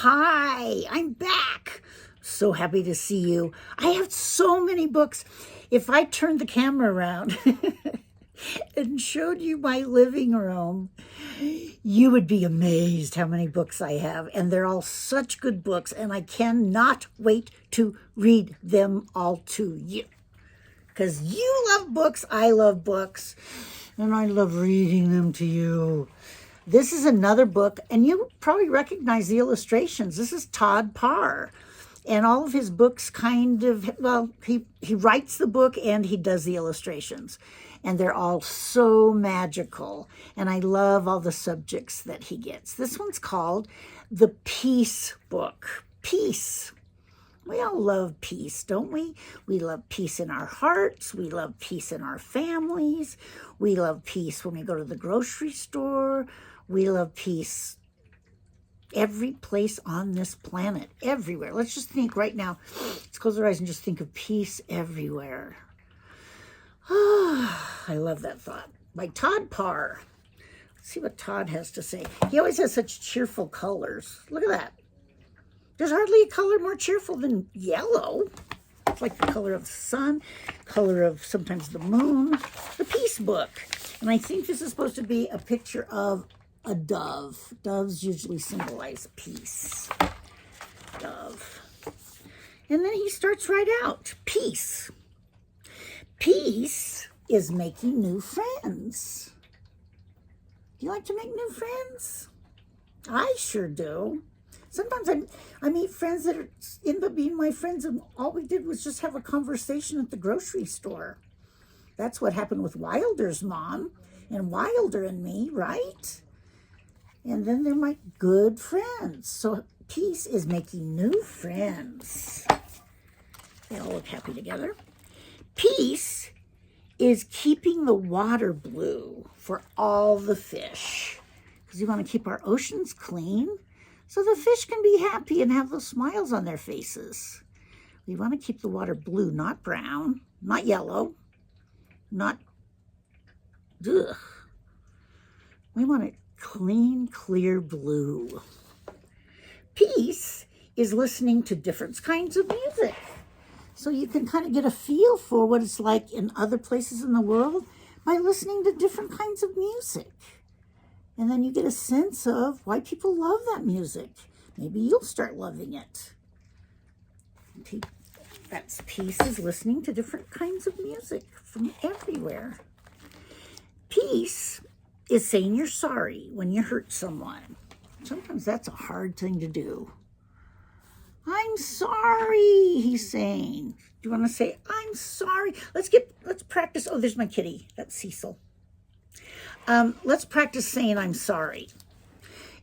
Hi, I'm back. So happy to see you. I have so many books. If I turned the camera around and showed you my living room, you would be amazed how many books I have. And they're all such good books, and I cannot wait to read them all to you. Because you love books, I love books, and I love reading them to you. This is another book, and you probably recognize the illustrations. This is Todd Parr. And all of his books kind of, well, he writes the book and he does the illustrations. And they're all so magical. And I love all the subjects that he gets. This one's called The Peace Book. Peace. We all love peace, don't we? We love peace in our hearts. We love peace in our families. We love peace when we go to the grocery store. We love peace every place on this planet, everywhere. Let's just think right now. Let's close our eyes and just think of peace everywhere. I love that thought. By Todd Parr. Let's see what Todd has to say. He always has such cheerful colors. Look at that. There's hardly a color more cheerful than yellow. It's like the color of the sun, color of sometimes the moon. The Peace Book. And I think this is supposed to be a picture of a dove. Doves usually symbolize peace. Dove. And then he starts right out. Peace. Peace is making new friends. Do you like to make new friends? I sure do. Sometimes I meet friends that end up being my friends, and all we did was just have a conversation at the grocery store. That's what happened with Wilder's mom and Wilder and me, right? And then they're my good friends. So peace is making new friends. They all look happy together. Peace is keeping the water blue for all the fish. Because we want to keep our oceans clean so the fish can be happy and have those smiles on their faces. We want to keep the water blue, not brown, not yellow, not, ugh. We want it clean, clear blue. Peace is listening to different kinds of music. So you can kind of get a feel for what it's like in other places in the world by listening to different kinds of music. And then you get a sense of why people love that music. Maybe you'll start loving it. That's Peace is listening to different kinds of music from everywhere. Peace is saying you're sorry when you hurt someone. Sometimes that's a hard thing to do. I'm sorry, he's saying. Do you want to say, I'm sorry? Let's practice. Oh, there's my kitty. That's Cecil. Let's practice saying I'm sorry.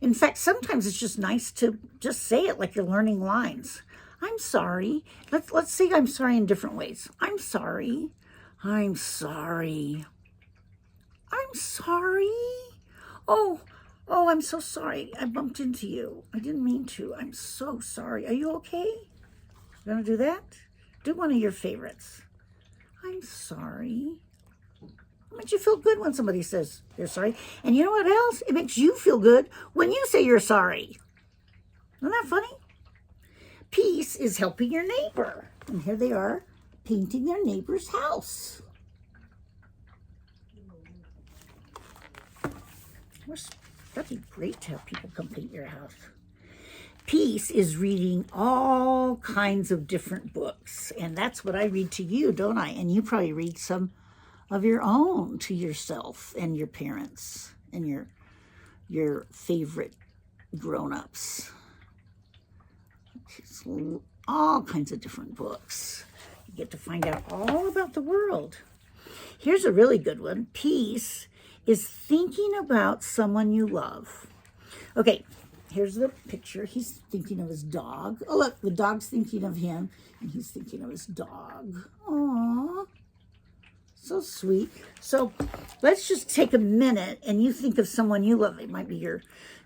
In fact, sometimes it's just nice to just say it like you're learning lines. I'm sorry. Let's say I'm sorry in different ways. I'm sorry. I'm sorry. I'm sorry. Oh, I'm so sorry. I bumped into you. I didn't mean to. I'm so sorry. Are you okay? You want to do that? Do one of your favorites. I'm sorry. It makes you feel good when somebody says you're sorry. And you know what else? It makes you feel good when you say you're sorry. Isn't that funny? Peace is helping your neighbor. And here they are painting their neighbor's house. That'd be great to have people come paint your house. Peace is reading all kinds of different books. And that's what I read to you, don't I? And you probably read some of your own to yourself and your parents and your favorite grown-ups. All kinds of different books. You get to find out all about the world. Here's a really good one. Peace is thinking about someone you love. Okay, here's the picture. He's thinking of his dog. Oh, look, the dog's thinking of him, and he's thinking of his dog. Aww. So sweet. So let's just take a minute and you think of someone you love. It might be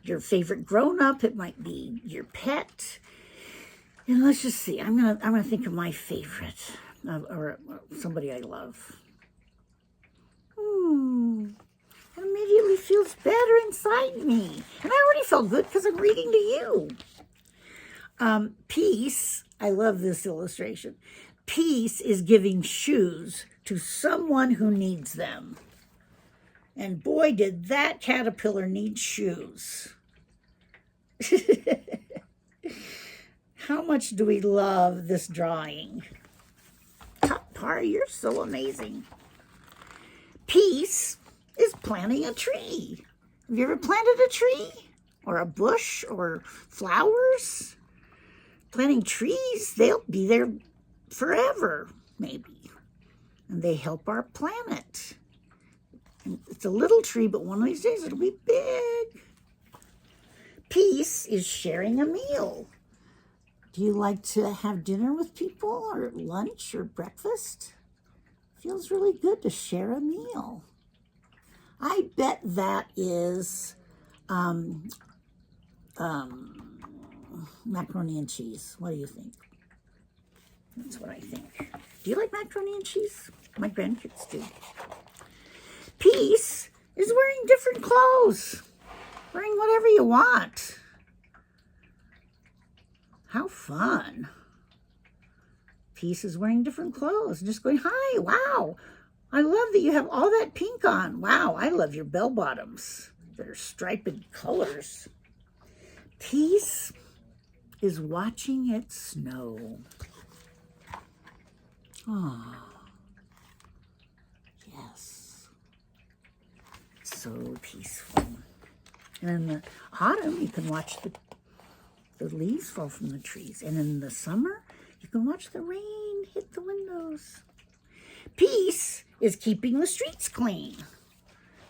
your favorite grown-up. It might be your pet. And let's just see. I'm gonna think of my favorite or somebody I love. It immediately feels better inside me. And I already felt good because I'm reading to you. Peace, I love this illustration. Peace is giving shoes to someone who needs them. And boy, did that caterpillar need shoes. How much do we love this drawing? Parr, you're so amazing. Peace is planting a tree. Have you ever planted a tree? Or a bush? Or flowers? Planting trees, they'll be there forever, maybe. And they help our planet. And it's a little tree, but one of these days it'll be big. Peace is sharing a meal. Do you like to have dinner with people, or lunch, or breakfast? Feels really good to share a meal. I bet that is macaroni and cheese. What do you think? That's what I think. Do you like macaroni and cheese? My grandkids do. Peace is wearing different clothes. Wearing whatever you want. How fun. Peace is wearing different clothes. Just going, hi, wow. I love that you have all that pink on. Wow, I love your bell bottoms. They're striped colors. Peace is watching it snow. Oh, yes. So peaceful. And in the autumn, you can watch the leaves fall from the trees. And in the summer, you can watch the rain hit the windows. Peace is keeping the streets clean.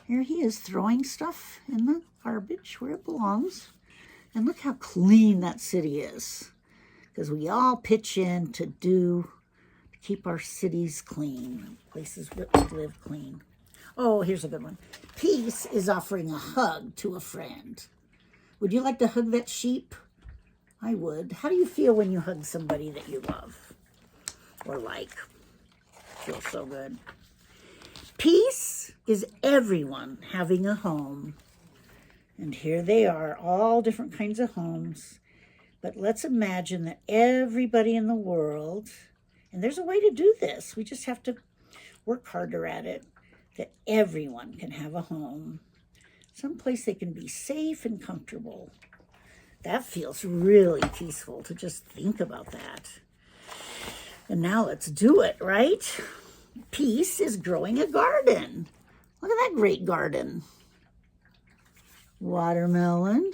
Here he is throwing stuff in the garbage where it belongs. And look how clean that city is. Because we all pitch in to keep our cities clean, places where we live clean. Oh, here's a good one. Peace is offering a hug to a friend. Would you like to hug that sheep? I would. How do you feel when you hug somebody that you love or like? Feels so good. Peace is everyone having a home. And here they are, all different kinds of homes. But let's imagine that everybody in the world, and there's a way to do this. We just have to work harder at it, that everyone can have a home. Someplace they can be safe and comfortable. That feels really peaceful to just think about that. And now let's do it, right? Peace is growing a garden. Look at that great garden. Watermelon.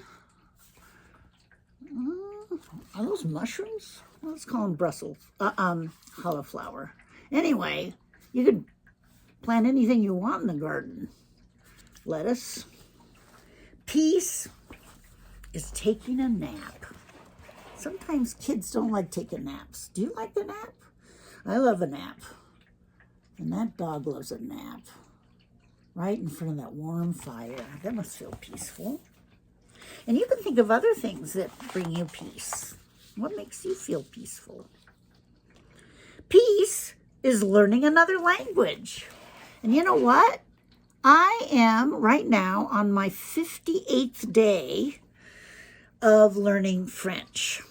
Are those mushrooms? Let's call them Brussels. Cauliflower. Anyway, you could plant anything you want in the garden. Lettuce. Peace is taking a nap. Sometimes kids don't like taking naps. Do you like a nap? I love a nap. And that dog loves a nap. Right in front of that warm fire. That must feel peaceful. And you can think of other things that bring you peace. What makes you feel peaceful? Peace is learning another language. And you know what? I am right now on my 58th day of learning French.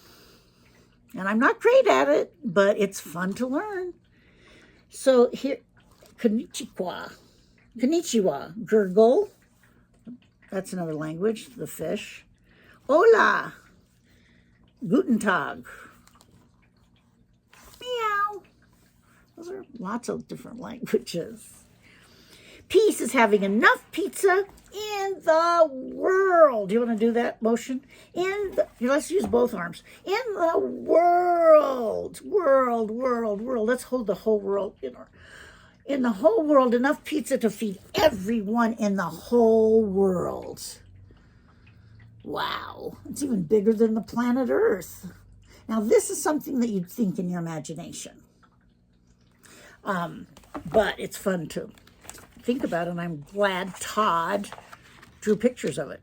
And I'm not great at it, but it's fun to learn. So here, konnichiwa. Konnichiwa, gurgle. That's another language, the fish. Hola, guten Tag. Meow. Those are lots of different languages. Peace is having enough pizza in the world. Do you want to do that motion? Let's use both arms. In the world. World. Let's hold the whole world in the whole world, enough pizza to feed everyone in the whole world. Wow. It's even bigger than the planet Earth. Now, this is something that you'd think in your imagination. But it's fun to think about, and I'm glad Todd drew pictures of it.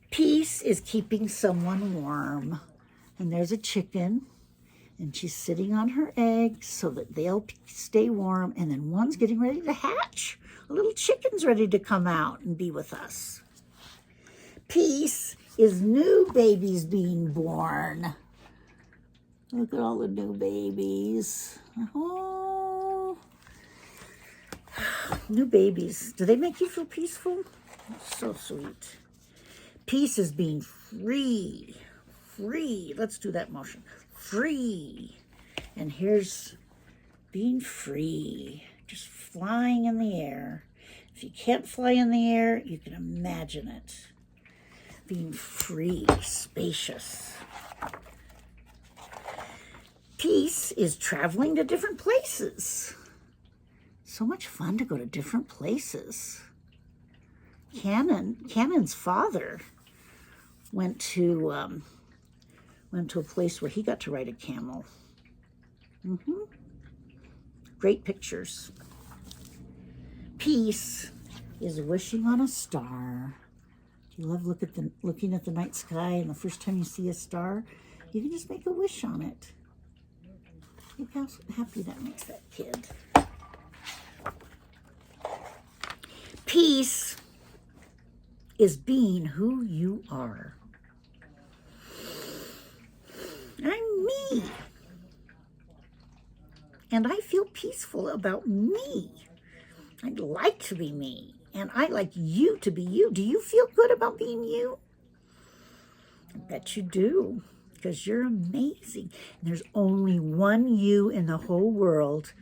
Peace is keeping someone warm. And there's a chicken. And she's sitting on her eggs so that they'll stay warm. And then one's getting ready to hatch. A little chicken's ready to come out and be with us. Peace is new babies being born. Look at all the new babies. Oh, new babies. Do they make you feel peaceful? So sweet. Peace is being free. Free. Let's do that motion. Free. And here's being free. Just flying in the air. If you can't fly in the air, you can imagine it. Being free, spacious. Peace is traveling to different places. So much fun to go to different places. Cannon's father went to a place where he got to ride a camel. Great pictures. Peace is wishing on a star. You love looking at the night sky, and the first time you see a star, you can just make a wish on it. Look how happy that makes that kid. Peace is being who you are. I'm me. And I feel peaceful about me. I'd like to be me. And I like you to be you. Do you feel good about being you? I bet you do. Because you're amazing. And there's only one you in the whole world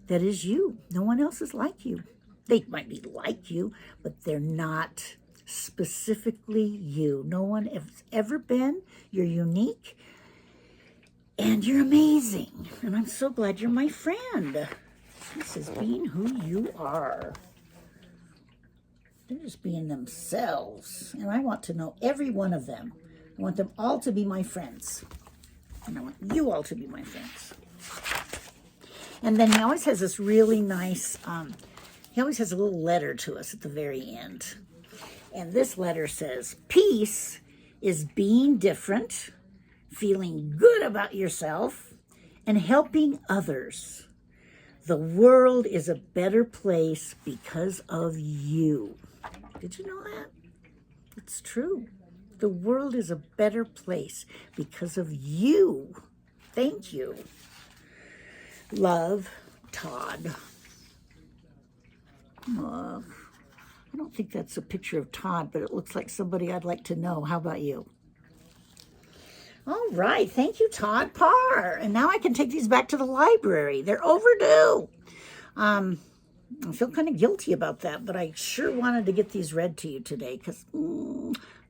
that is you. No one else is like you. They might be like you, but they're not specifically you. No one has ever been. You're unique. And you're amazing. And I'm so glad you're my friend. This is being who you are. They're just being themselves. And I want to know every one of them. I want them all to be my friends. And I want you all to be my friends. And then he always has this really nice, he always has a little letter to us at the very end. And this letter says, peace is being different, feeling good about yourself, and helping others. The world is a better place because of you. Did you know that? It's true. The world is a better place because of you. Thank you. Love, Todd. I don't think that's a picture of Todd, but it looks like somebody I'd like to know. How about you? All right. Thank you, Todd. Parr. And now I can take these back to the library. They're overdue. I feel kind of guilty about that, but I sure wanted to get these read to you today because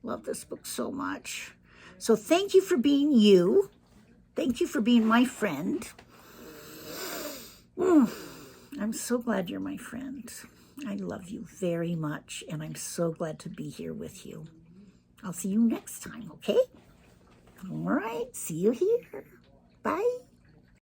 love this book so much. So thank you for being you. Thank you for being my friend. I'm so glad you're my friend. I love you very much, and I'm so glad to be here with you. I'll see you next time, okay? All right, see you here. Bye.